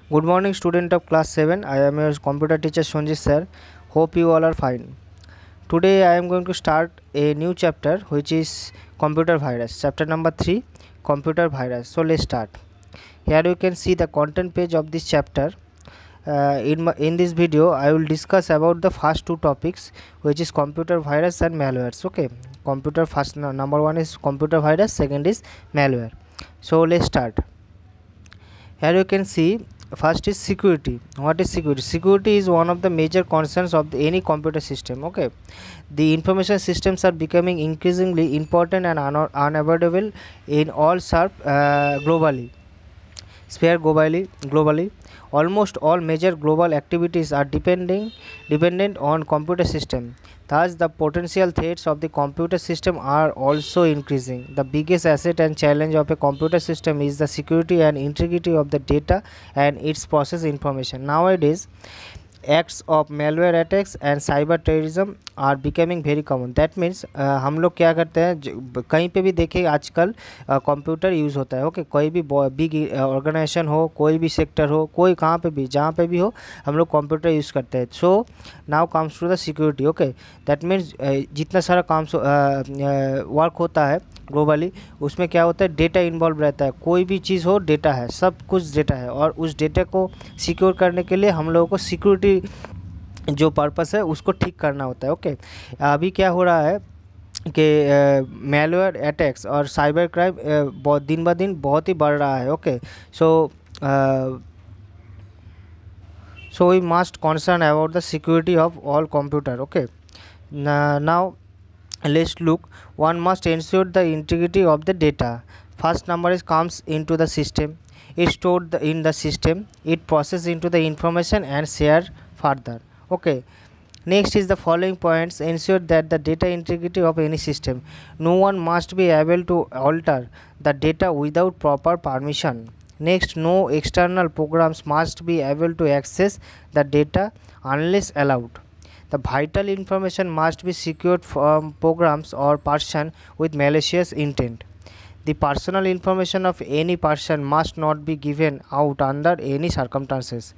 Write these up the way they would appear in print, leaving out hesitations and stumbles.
Good morning, student of class 7. I am your computer teacher Sonjit sir. Hope you all are fine. Today I am going to start a new chapter which is computer virus. Chapter number 3, computer virus. So let's start. Here you can see the content page of this chapter. In this video I will discuss about the first two topics, which is computer virus and malwares. Okay, computer first number one is computer virus, second is malware. So let's start. Here you can see first is security. What is security? Security is one of the major concerns of any computer system. Okay, the information systems are becoming increasingly important and unavoidable in all globally. Globally, almost all major global activities are dependent on computer system. Thus, the potential threats of the computer system are also increasing. The biggest asset and challenge of a computer system is the security and integrity of the data and its process information. Nowadays, acts of malware attacks and cyber terrorism are becoming very common. That means हम लोग क्या करते हैं, कहीं पे भी देखें आजकल कंप्यूटर यूज़ होता है. ओके, कोई भी बिग ऑर्गेनाइजेशन हो, कोई भी सेक्टर हो, कोई कहाँ पे भी जहाँ पे भी हो, हम लोग कंप्यूटर यूज़ करते हैं. So now comes to the security. Okay, that means जितना सारा काम वर्क होता है ग्लोबली, उसमें क्या होता है, डेटा इन्वॉल्व रहता है. कोई भी चीज़ हो, डेटा है, सब कुछ डेटा है, और उस डेटा को सिक्योर करने के लिए हम लोगों को सिक्योरिटी जो पर्पस है उसको ठीक करना होता है. ओके, अभी क्या हो रहा है कि मैलवेयर अटैक्स और साइबर क्राइम बहुत दिन ब दिन बहुत ही बढ़ रहा है. Okay, so we must concern about the security of all computer. Okay, now let's look. One must ensure the integrity of the data. First number is comes into the system. It's stored in the system. It processes into the information and share further. Okay, next is the following points ensure that the data integrity of any system. No one must be able to alter the data without proper permission. Next, no external programs must be able to access the data unless allowed. The vital information must be secured from programs or person with malicious intent. The personal information of any person must not be given out under any circumstances.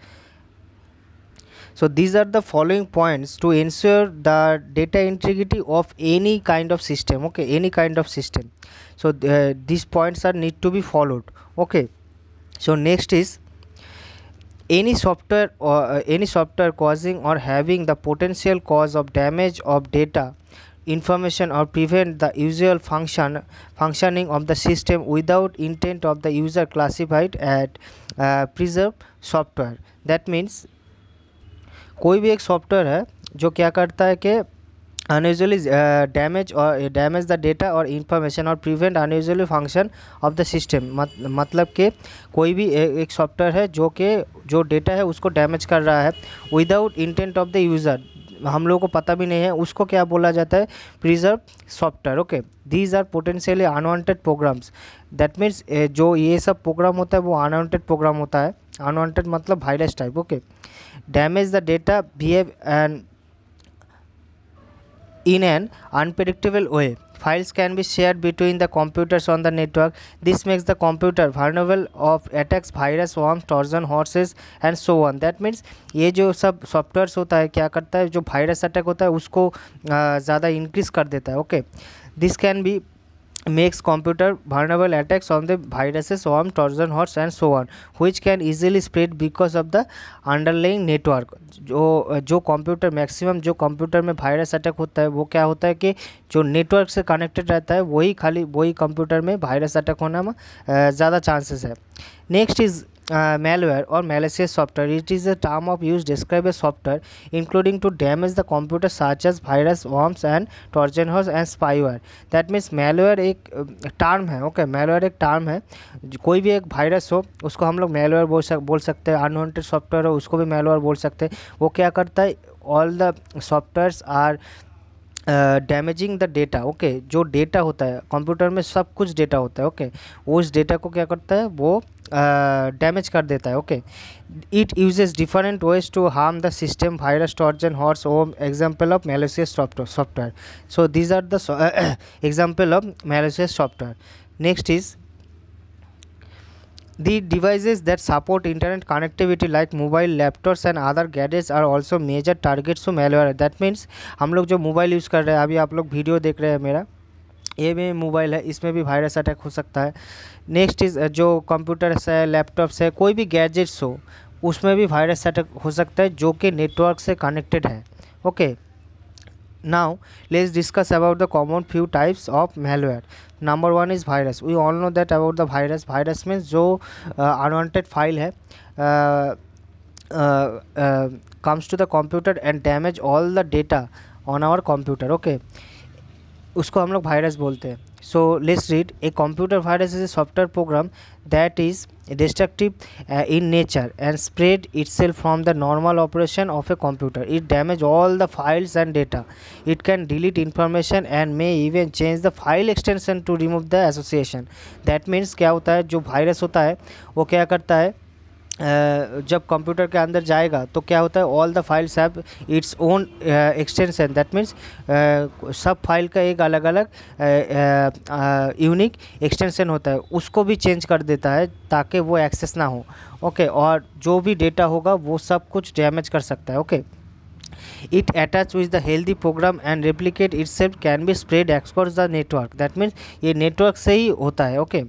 So these are the following points to ensure the data integrity of any kind of system. Okay, any kind of system. So these points are need to be followed. Okay, so next is any software causing or having the potential cause of damage of data information or prevent the usual functioning of the system without intent of the user classified as preserved software. That means कोई भी एक software है जो क्या करता है कि unusually damage the data और इंफॉर्मेशन और prevent unusually function of the system. मतलब कि कोई भी एक सॉफ्टवेयर है जो डेटा है उसको डैमेज कर रहा है without intent of the user, हम लोगों को पता भी नहीं है, उसको क्या बोला जाता है, preserve software. Okay, these are potentially unwanted programs. That means जो ये सब प्रोग्राम होता है वो अनवांटेड प्रोग्राम होता है. अनवांटेड मतलब virus type. Okay, damage the data behave and in an unpredictable way. Files can be shared between the computers on the network. This makes the computer vulnerable of attacks, virus, worms, trojan horses and so on. That means ये जो सब softwares होता है क्या करता है, जो virus attack होता है उसको ज़्यादा इंक्रीज़ कर देता है. Okay, this can be makes computer vulnerable attacks on the viruses, worm, trojan horse and so on, which can easily spread because of the underlying network. जो कंप्यूटर मैक्सिमम जो computer में वायरस अटैक होता है वो क्या होता है कि जो नेटवर्क से कनेक्टेड रहता है वही कंप्यूटर में वायरस अटैक होना में ज़्यादा चांसेस है. Next is malware or malicious software. It is a term of use describe a software including to damage the computer such as virus, worms and trojan horse and spyware. That means malware एक term है. Okay, malware एक term है. कोई भी एक virus हो उसको हम लोग malware बोल सकते हैं. अनवांटेड सॉफ्टवेयर हो उसको भी malware बोल सकते हैं. वो क्या करता है, all the softwares are damaging the data. Okay, जो डेटा होता है कंप्यूटर में सब कुछ डेटा होता है. ओके, उस डेटा को क्या करता है, वो डैमेज कर देता है. Okay, it uses different ways to harm the system, virus, Trojan horse, um example of malicious software. So these are the example of malicious software. Next is The devices that support internet connectivity like mobile, laptops and other gadgets are also major targets to malware. That means हम लोग जो mobile use कर रहे हैं, अभी आप लोग video देख रहे हैं मेरा, ये भी मोबाइल है, इसमें भी वायरस अटैक हो सकता है। नेक्स्ट इज़ जो कंप्यूटर्स है, लैपटॉप्स है, कोई भी गैजेट्स हो, उसमें भी वायरस अटैक हो सकता है जो कि नेटवर्क से कनेक्टेड है। Okay, now let's discuss about the common few types of malware. Number one is virus. We all know that about the virus. Virus means जो unwanted file है comes to the computer and damage all the data on our computer. Okay, उसको हम लोग virus बोलते हैं। So let's read, a computer virus is a software program that is destructive in nature and spread itself from the normal operation of a computer. It damage all the files and data. It can delete information and may even change the file extension to remove the association. That means क्या होता है, जो virus होता है वो क्या करता है, जब कंप्यूटर के अंदर जाएगा तो क्या होता है, all the files have its own extension. That means सब फाइल का एक अलग अलग यूनिक एक्सटेंशन होता है, उसको भी चेंज कर देता है ताकि वो एक्सेस ना हो। ओके, और जो भी डेटा होगा वो सब कुछ डैमेज कर सकता है। Okay, it attach with the healthy program and replicate itself can be spread across the network. That means ये network से ही होता है। Okay,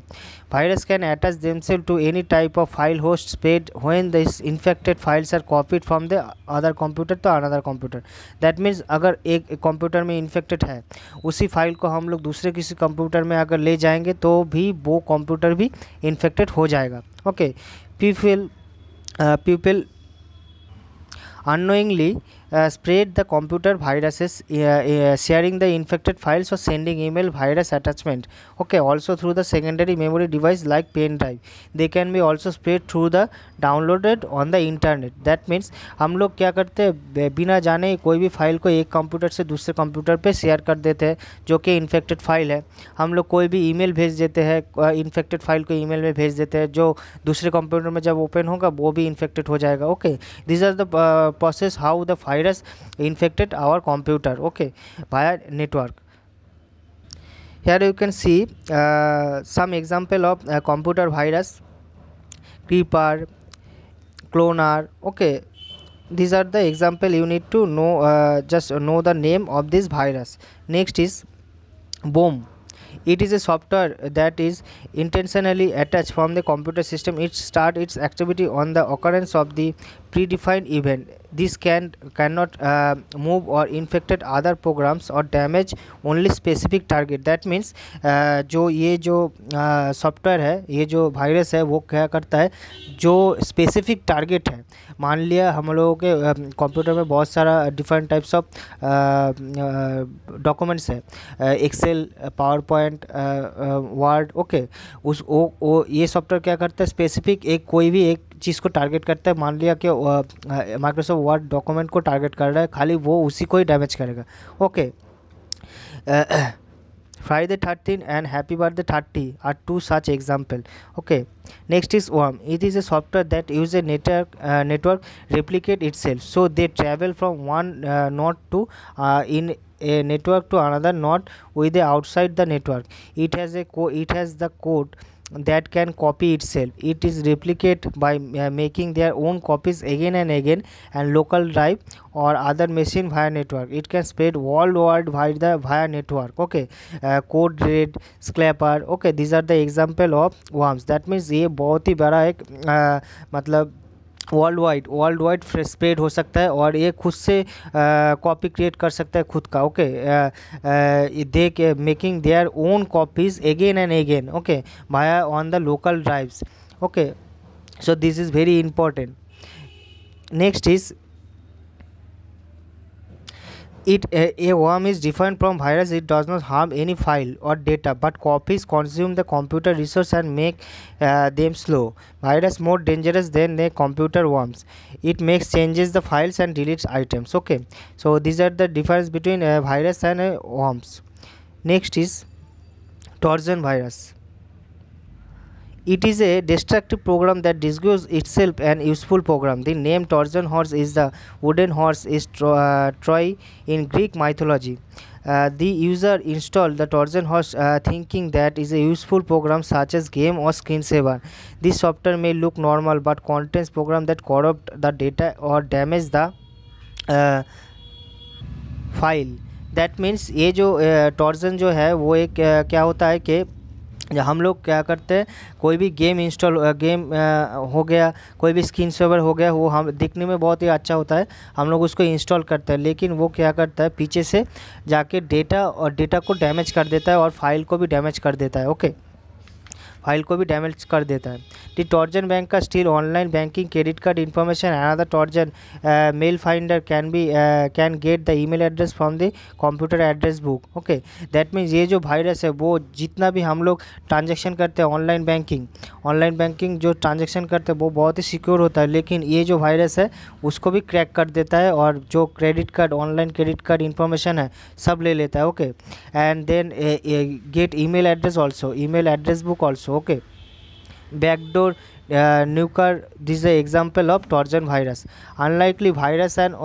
virus can attach themselves to any type of file host spread when the infected files are copied from the other computer to another computer. That means अगर एक computer में infected है, उसी file को हम लोग दूसरे किसी कंप्यूटर में अगर ले जाएंगे तो भी वो कंप्यूटर भी इन्फेक्टेड हो जाएगा। Okay, people unknowingly spread the computer viruses, sharing the infected files or sending email virus attachment. Okay, also through the secondary memory device like pen drive. They can be also spread through the downloaded on the internet. That means हम लोग क्या करते हैं, बिना जाने कोई भी file को एक कंप्यूटर से दूसरे कंप्यूटर पे शेयर कर देते हैं जो कि इन्फेक्टेड फाइल है। हम लोग कोई भी ईमेल भेज देते हैं, इन्फेक्टेड फाइल को ईमेल में भेज देते हैं, जो दूसरे कंप्यूटर में जब ओपन होगा वो भी इन्फेक्टेड हो जाएगा। Okay, this are the process how the virus infected our computer, okay, via network. Here you can see some example of computer virus: creeper, cloner. Okay, these are the example you need to know, just know the name of this virus. Next is bomb. It is a software that is intentionally attached from the computer system. It start its activity on the occurrence of the predefined event. This cannot move or infected other programs or damage only specific target. That means जो ये जो software है, ये जो virus है, वो क्या करता है, जो स्पेसिफिक टारगेट है, मान लिया हम लोगों के कंप्यूटर में बहुत सारा डिफरेंट टाइप्स ऑफ डॉक्यूमेंट्स है, Excel, PowerPoint, Word. Okay, उस ये सॉफ्टवेयर क्या करता है, स्पेसिफिक एक कोई भी एक चीज़ को टारगेट करता है। मान लिया कि माइक्रोसॉफ्ट वर्ड डॉक्यूमेंट को टारगेट कर रहा है, खाली वो उसी को ही डैमेज करेगा। Okay, Friday 13 and Happy Birthday 30 are two such example. Okay, next is worm. It is a software that uses a network replicate itself, so they travel from one node to in a network to another node with the outside the network. It has the code that can copy itself. It is replicate by making their own copies again and again and local drive or other machine via network. It can spread worldwide via network. Okay, code red, scraper. Okay, these are the example of worms. That means ये बहुत ही बड़ा एक मतलब world wide spread हो सकता है और ये खुद से कॉपी क्रिएट कर सकता है खुद का। Okay, they making their own copies again and again. Okay, via on the local drives. Okay, so this is very important. Next is a worm is different from virus. It does not harm any file or data, but copies consume the computer resource and make them slow. Virus more dangerous than the computer worms. It makes changes the files and deletes items. Okay, so these are the difference between a virus and a worms. Next is Trojan virus. It is a destructive program that disguises itself an useful program. The name Trojan horse is the wooden horse is Troy in Greek mythology. The user installed the Trojan horse thinking that is a useful program such as game or screensaver. This software may look normal but contains program that corrupt the data or damage the file. That means ये जो torsion जो है वो एक क्या होता है कि हम लोग क्या करते हैं, कोई भी गेम इंस्टॉल गेम हो गया, कोई भी स्क्रीन सेवर हो गया, वो हम दिखने में बहुत ही अच्छा होता है, हम लोग उसको इंस्टॉल करते हैं, लेकिन वो क्या करता है पीछे से जाके डेटा को डैमेज कर देता है और फाइल को भी डैमेज कर देता है. ओके, फाइल को भी डैमेज कर देता है. द टॉर्जन बैंक का steal online banking, credit card information. Another Trojan mail finder can get the email address from the computer address book. Okay, that means ये जो वायरस है वो जितना भी हम लोग ट्रांजेक्शन करते हैं ऑनलाइन बैंकिंग जो ट्रांजेक्शन करते हैं वो बहुत ही सिक्योर होता है, लेकिन ये जो वायरस है उसको भी क्रैक कर देता है और जो ऑनलाइन क्रेडिट कार्ड इन्फॉर्मेशन है सब ले लेता है. Okay, and then get email address also, email address book also. Okay, backdoor nuker. This is an example of Trojan virus. Unlikely virus and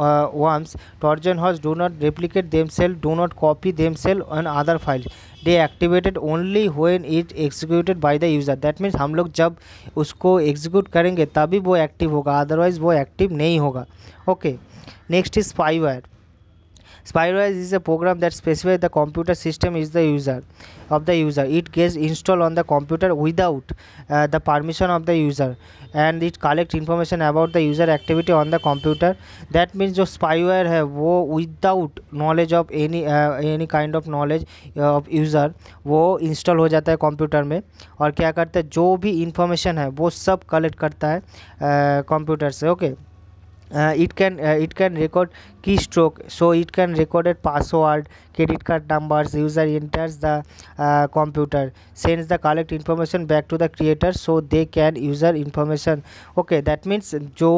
worms, Trojan horse do not replicate themselves, do not copy themselves on other files. They activated only when it executed by the user. That means हम लोग जब उसको execute करेंगे तभी वो active होगा, otherwise वो active नहीं होगा. Okay, next is spyware. Spyware is a program that specifies the computer system is the user. It gets installed on the computer without the permission of the user, and it collects information about the user activity on the computer. That means जो spyware है वो without knowledge of any kind of knowledge of user वो install हो जाता है computer में, और क्या करता है जो भी information है वो सब कलेक्ट करता है कंप्यूटर से. Okay, it can record keystroke, so it can record a password, credit card numbers. User enters the computer, sends the collect information back to the creator so they can user information. Okay, that means जो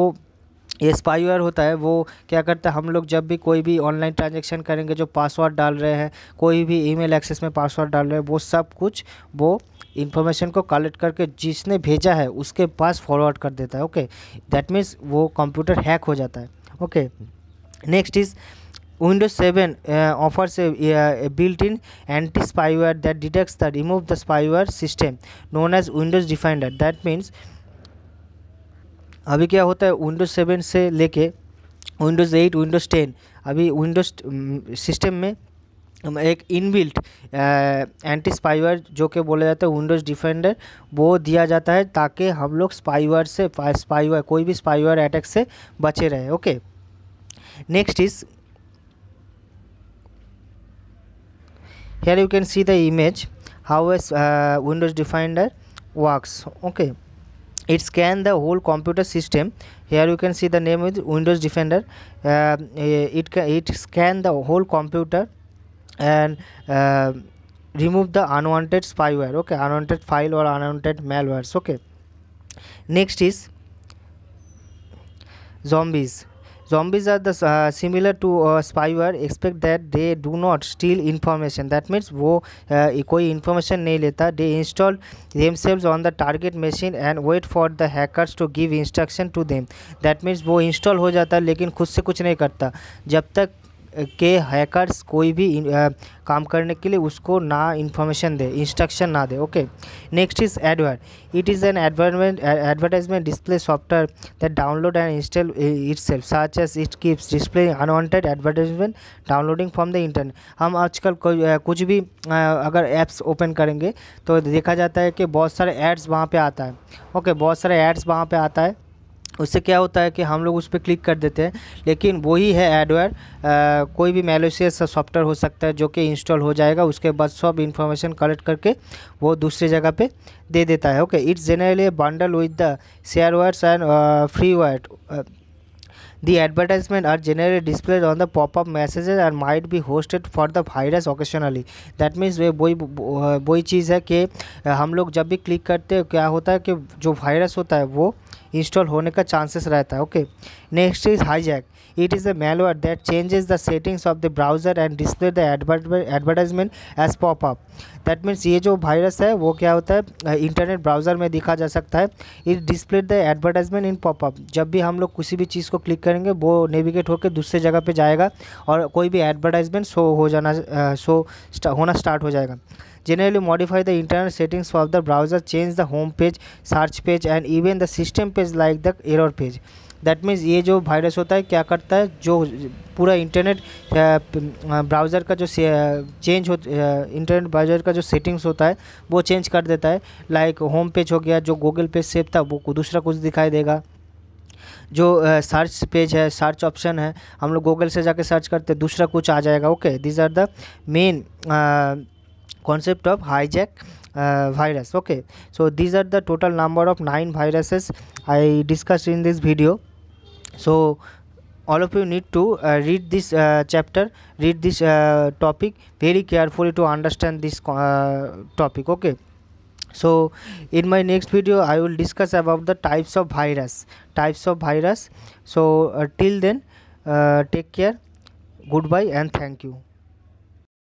ये spyware होता है वो क्या करता है, हम लोग जब भी कोई भी ऑनलाइन ट्रांजेक्शन करेंगे, जो पासवर्ड डाल रहे हैं, कोई भी ईमेल एक्सेस में पासवर्ड डाल रहे हैं, वो सब कुछ वो इन्फॉर्मेशन को कलेक्ट करके जिसने भेजा है उसके पास फॉरवर्ड कर देता है. ओके, दैट मीन्स वो कंप्यूटर हैक हो जाता है. Okay, next is Windows 7 offers a built-in anti-spyware that detects the remove the spyware system known as Windows Defender. That means अभी क्या होता है, Windows 7 से लेके Windows 8, Windows 10, अभी Windows सिस्टम में एक इनबिल्ट एंटी स्पाईवेयर जो कि बोला जाता है विंडोज़ डिफेंडर वो दिया जाता है ताकि हम लोग कोई भी स्पाईवेयर अटैक से बचे रहे. Okay, next is here you can see the image how as Windows Defender works. Okay, it scan the whole computer system. Here you can see the name is Windows Defender. It scan the whole computer and remove the unwanted spyware. Okay, unwanted file or unwanted malwares. Okay, next is zombies. Zombies are the similar to spyware except that they do not steal information. That means वो कोई information नहीं लेता. They install themselves on the target machine and wait for the hackers to give instruction to them. That means वो install हो जाता है लेकिन खुद से कुछ नहीं करता जब तक के हैकर्स कोई भी काम करने के लिए उसको ना इन्फॉर्मेशन दे, इंस्ट्रक्शन ना दे. Okay, next is adware. It is an advertisement display software that download and install itself such as it keeps display unwanted advertisement downloading from the internet. हम आजकल कुछ भी अगर ऐप्स ओपन करेंगे तो देखा जाता है कि बहुत सारे एड्स वहाँ पे आता है. ओके, बहुत सारे एड्स वहाँ पे आता है. उससे क्या होता है कि हम लोग उस पर क्लिक कर देते हैं, लेकिन वही है एडवेयर कोई भी मैलिशियस सॉफ्टवेयर हो सकता है जो कि इंस्टॉल हो जाएगा, उसके बाद सब इन्फॉर्मेशन कलेक्ट करके वो दूसरी जगह पे दे देता है. Okay, it's generally bundle with the sharewares and freeware. The advertisement are generally displayed on the pop-up messages and might be hosted for the virus occasionally. That means वही चीज़ है कि हम लोग जब भी क्लिक करते हैं क्या होता है कि जो वायरस होता है वो इंस्टॉल होने का चांसेस रहता है। Okay, next is hijack. It is a malware that changes the settings of the browser and display the advertisement as pop-up। That means ये जो वायरस है वो क्या होता है, इंटरनेट ब्राउज़र में दिखा जा सकता है। It display the advertisement in popup. जब भी हम लोग किसी भी चीज़ को क्लिक करेंगे वो नेविगेट होकर दूसरे जगह पे जाएगा और कोई भी एडवर्टाइजमेंट होना स्टार्ट हो जाएगा। Generally modify the internal settings of the browser, change the home page, search page and even the system page like the error page। That means ये जो वायरस होता है क्या करता है, जो पूरा इंटरनेट ब्राउज़र का जो इंटरनेट ब्राउज़र का जो सेटिंग्स होता है वो चेंज कर देता है। लाइक होम पेज हो गया, जो गूगल पेज सेव था वो दूसरा कुछ दिखाई देगा। जो सर्च पेज है, सर्च ऑप्शन है, हम लोग गूगल से जाके सर्च करते हैं दूसरा कुछ आ जाएगा। Okay, this are the main concept of hijack virus। Okay, so these are the total number of 9 viruses I discussed in this video। So all of you need to read this chapter, read this topic very carefully to understand this topic। Okay, so in my next video I will discuss about the types of virus। So till then take care, goodbye and thank you।